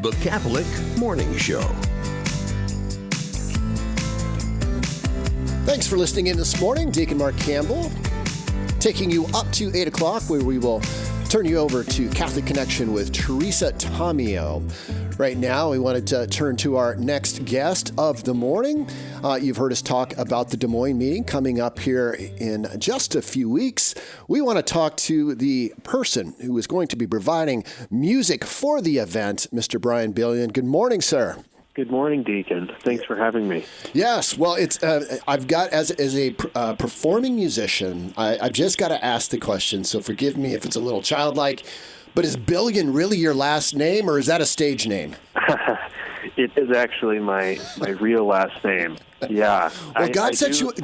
The Catholic Morning Show. Thanks for listening in this morning. Deacon Mark Campbell taking you up to 8 o'clock, where we will turn you over to Catholic Connection with Teresa Tomeo. Right now, we wanted to turn to our next guest of the morning. You've heard us talk about the Des Moines Meeting coming up here in just a few weeks. We want to talk to the person who is going to be providing music for the event, Mr. Brian Billion. Good morning, sir. Good morning, Deacon. Thanks for having me. Yes, well, it's I've got as a performing musician, I've just got to ask the question. So forgive me if it's a little childlike, but is Billion really your last name, or is that a stage name? It is actually my real last name. Yeah. Well, God set you up.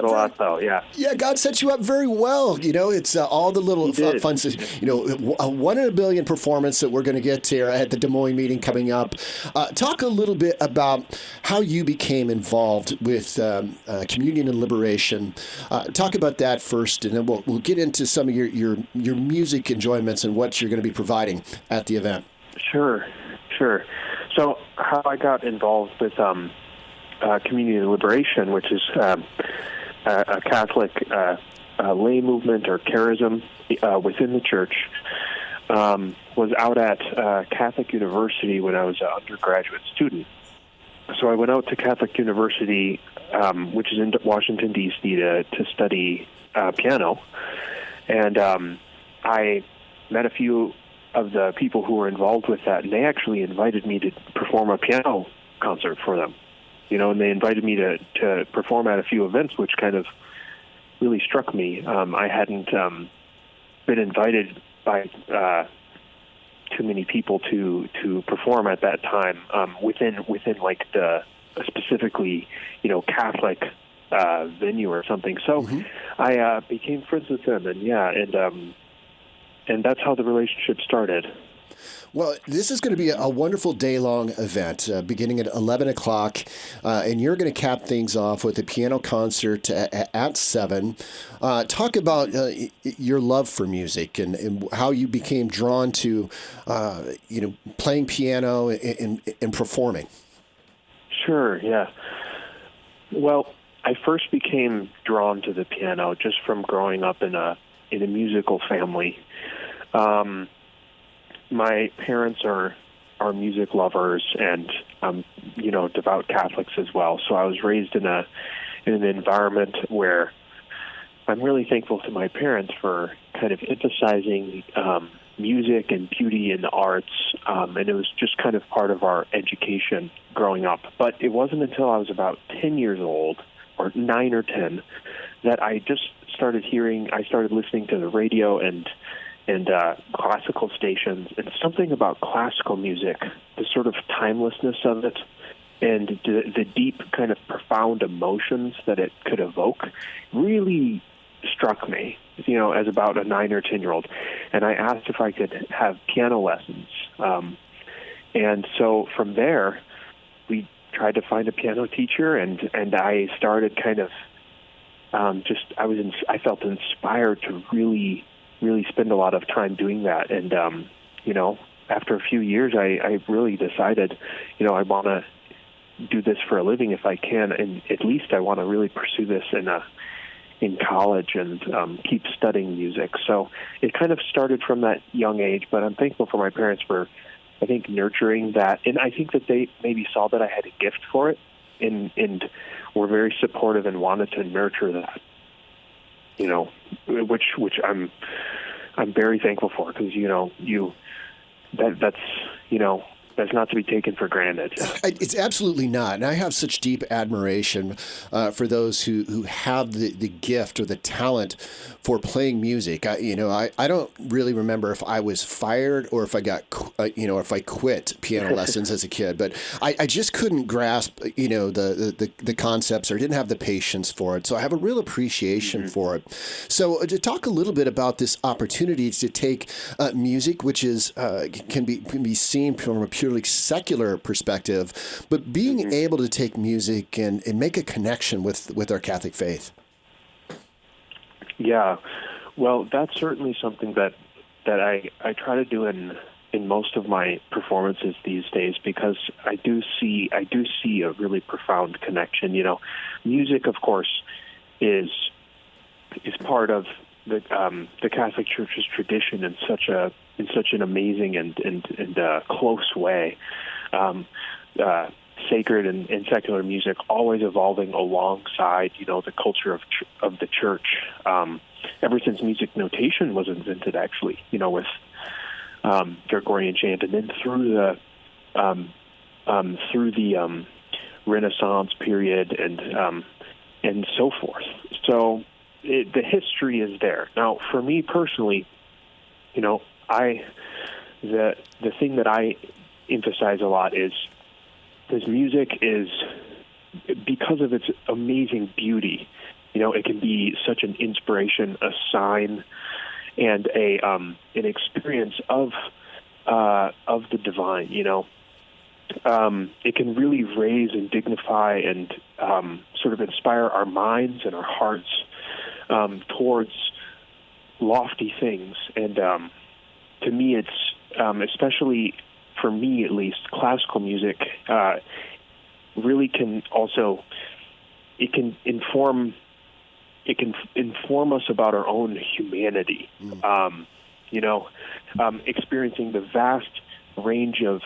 A lot, though. Yeah. Yeah, God set you up very well. You know, it's all the little fun. You know, a 1 in a billion performance that we're going to get here at the Des Moines Meeting coming up. Talk a little bit about how you became involved with communion and liberation. Talk about that first, and then we'll get into some of your music enjoyments and what you're going to be providing at the event. Sure. So how I got involved with communion and liberation, which is a Catholic lay movement or charism within the church, was out at Catholic University when I was an undergraduate student. So I went out to Catholic University, which is in Washington, D.C., to study piano. And I met a few of the people who were involved with that, and they actually invited me to perform a piano concert for them. You know, and they invited me to perform at a few events, which kind of really struck me. I hadn't been invited by too many people to perform at that time within like the specifically, you know, Catholic venue or something. So I became friends with them, and that's how the relationship started. Well, this is going to be a wonderful day-long event beginning at 11 o'clock, and you're going to cap things off with a piano concert at 7. Talk about your love for music and how you became drawn to, playing piano and performing. Sure, yeah. Well, I first became drawn to the piano just from growing up in a musical family. My parents are music lovers and, devout Catholics as well. So I was raised in an environment where I'm really thankful to my parents for kind of emphasizing music and beauty in the arts. And it was just kind of part of our education growing up. But it wasn't until I was about 10 years old, or 9 or 10, that I just started listening to the radio and classical stations, and something about classical music, the sort of timelessness of it, and the deep kind of profound emotions that it could evoke really struck me, as about a 9 or 10-year-old. And I asked if I could have piano lessons. And so from there, we tried to find a piano teacher, and I started kind of I felt inspired to really spend a lot of time doing that. And, after a few years, I really decided, I want to do this for a living if I can. And at least I want to really pursue this in college and keep studying music. So it kind of started from that young age, but I'm thankful for my parents for, I think, nurturing that. And I think that they maybe saw that I had a gift for it and were very supportive and wanted to nurture that. Which I'm very thankful for, because that's not to be taken for granted. It's absolutely not. And I have such deep admiration for those who have the gift or the talent for playing music. I don't really remember if I was fired or if I got, if I quit piano lessons as a kid, but I just couldn't grasp, the concepts, or didn't have the patience for it. So I have a real appreciation for it. So to talk a little bit about this opportunity to take music, which is can be seen from a purely secular perspective, but being able to take music and make a connection with our Catholic faith. Yeah, well, that's certainly something that I try to do in in most of my performances these days, because I do see a really profound connection. Music, of course, is part of the Catholic Church's tradition in such an amazing and close way. Sacred and secular music always evolving alongside, the culture of the church. Ever since music notation was invented, actually, with Gregorian chant, and then through the Renaissance period and so forth. So the history is there. Now, for me personally, the thing that I emphasize a lot is this music is, because of its amazing beauty, it can be such an inspiration, a sign, and an experience of the divine. It can really raise and dignify and sort of inspire our minds and our hearts towards lofty things. And to me, it's especially for me at least, classical music really can also inform us about our own humanity. Experiencing the vast range of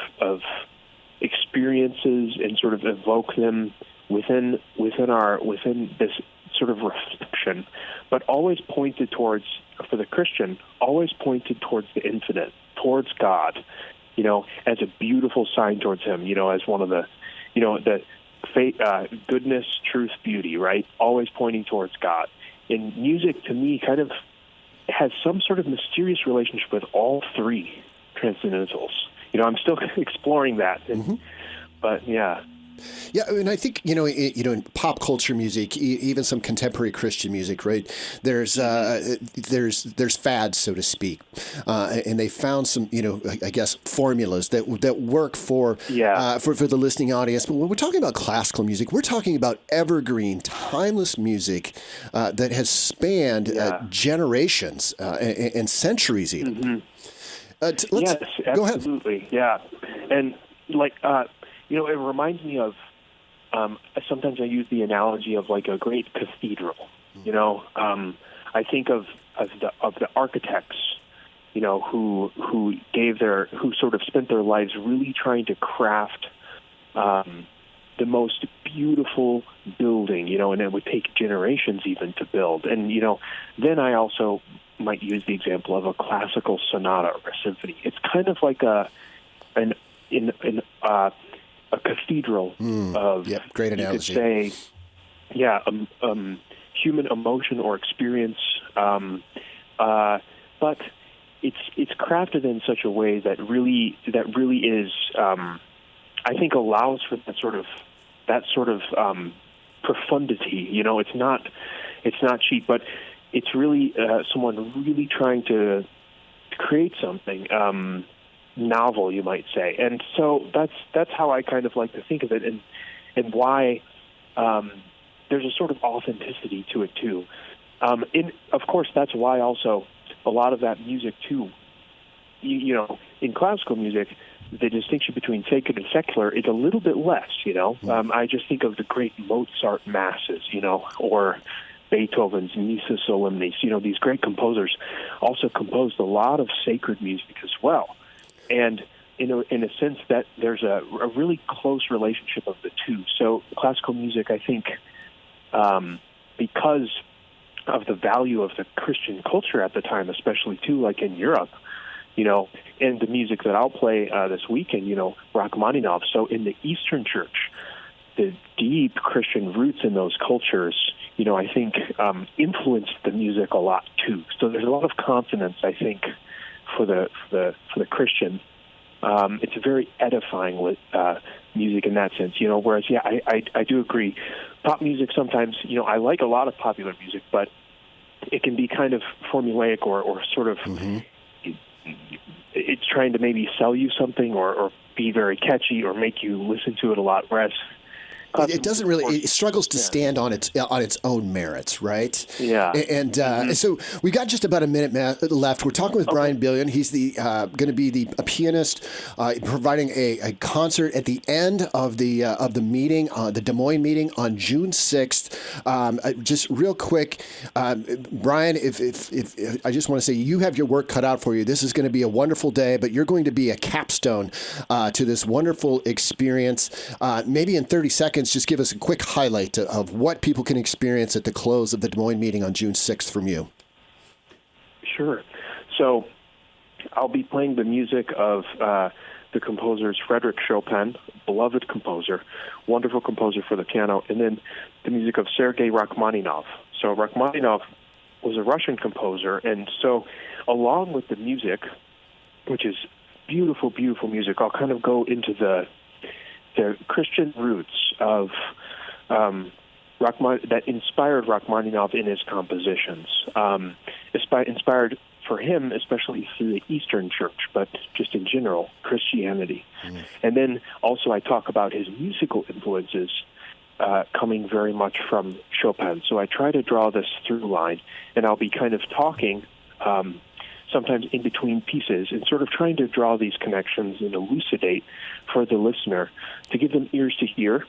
experiences and sort of evoke them within this sort of reflection, but always pointed towards, for the Christian, always pointed towards the infinite, towards God, as a beautiful sign towards Him, as one of the, goodness, truth, beauty, right? Always pointing towards God. And music, to me, kind of has some sort of mysterious relationship with all three transcendentals. I'm still exploring that, but yeah. Yeah, and I think in pop culture music, even some contemporary Christian music, right? There's fads, so to speak, and they found some I guess formulas that work for the listening audience. But when we're talking about classical music, we're talking about evergreen, timeless music that has spanned generations and centuries, even. Yes, go ahead. Absolutely, yeah, and it reminds me of, sometimes I use the analogy of like a great cathedral. I think of the architects, who sort of spent their lives really trying to craft the most beautiful building, and it would take generations even to build. And then I also might use the example of a classical sonata or a symphony. It's kind of like a cathedral of, great analogy. You could say, human emotion or experience, but it's crafted in such a way that really is, I think, allows for that sort of profundity. It's not cheap, but it's really someone really trying to create something novel, you might say. And so that's how I kind of like to think of it, and why there's a sort of authenticity to it too. Of course, that's why also a lot of that music too, in classical music, the distinction between sacred and secular is a little bit less. I just think of the great Mozart masses, or Beethoven's Missa Solemnis. These great composers also composed a lot of sacred music as well. And in a sense that there's a really close relationship of the two. So classical music, I think, because of the value of the Christian culture at the time, especially too, like in Europe, and the music that I'll play this weekend, Rachmaninoff. So in the Eastern Church, the deep Christian roots in those cultures, I think influenced the music a lot too. So there's a lot of consonance, I think, for the Christian. It's a very edifying music in that sense, whereas, I do agree. Pop music sometimes, I like a lot of popular music, but it can be kind of formulaic or sort of, it's trying to maybe sell you something or be very catchy or make you listen to it a lot, whereas it doesn't really. It struggles to stand on its own merits, right? Yeah. And so we got just about a minute left. We're talking with Brian Billion. He's going to be a pianist, providing a concert at the end of the meeting, the Des Moines meeting on June 6th. Just real quick, Brian, if I just want to say you have your work cut out for you. This is going to be a wonderful day, but you're going to be a capstone to this wonderful experience. Maybe in 30 seconds, just give us a quick highlight of what people can experience at the close of the Des Moines meeting on June 6th from you. Sure. So I'll be playing the music of the composers Frédéric Chopin, beloved composer, wonderful composer for the piano, and then the music of Sergei Rachmaninoff. So Rachmaninoff was a Russian composer, and so along with the music, which is beautiful, beautiful music, I'll kind of go into the Christian roots of that inspired Rachmaninoff in his compositions. Inspired for him, especially through the Eastern Church, but just in general, Christianity. And then also I talk about his musical influences coming very much from Chopin. So I try to draw this through line, and I'll be kind of talking sometimes in between pieces and sort of trying to draw these connections and elucidate for the listener to give them ears to hear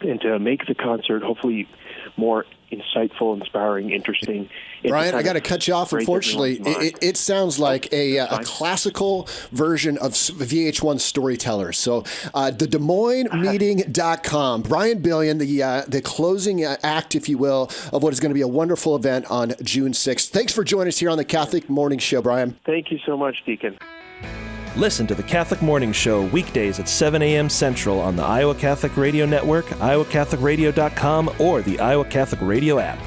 and to make the concert hopefully more insightful, inspiring, interesting. Brian, I got to cut you off. Unfortunately, it sounds like a classical version of VH1 Storytellers. So the Des Moines Meeting.com. Brian Billion, the closing act, if you will, of what is going to be a wonderful event on June 6th. Thanks for joining us here on the Catholic Morning Show, Brian. Thank you so much, Deacon. Listen to the Catholic Morning Show weekdays at 7 a.m. Central on the Iowa Catholic Radio Network, iowacatholicradio.com, or the Iowa Catholic Radio app.